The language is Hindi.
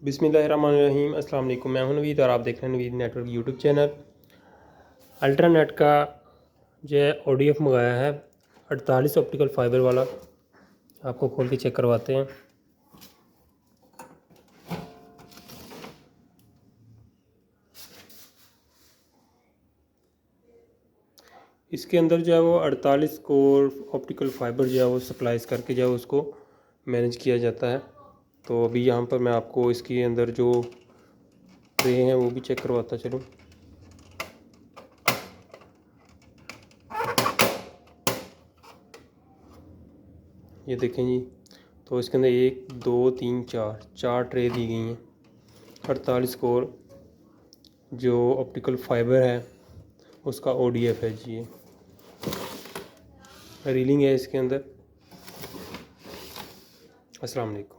बिस्मिल्लाहिर्रहमानिर्रहीम। अस्सलाम वालेकुम। मैं हूं नवीद और आप देख रहे हैं नवीद नेटवर्क यूट्यूब चैनल। अल्ट्रानेट का जो है ODF मंगाया है 48 ऑप्टिकल फाइबर वाला। आपको खोल के चेक करवाते हैं। इसके अंदर जो है वो 48 कोर ऑप्टिकल फाइबर जो है वो सप्लाइज करके जो है उसको मैनेज किया जाता है। तो अभी यहाँ पर मैं आपको इसके अंदर जो ट्रे हैं वो भी चेक करवाता चलूँ। ये देखें जी, तो इसके अंदर 1 2 3 4 ट्रे दी गई हैं। 48 कोर जो ऑप्टिकल फाइबर है उसका ODF है जी। ये रीलिंग है इसके अंदर। अस्सलाम वालेकुम।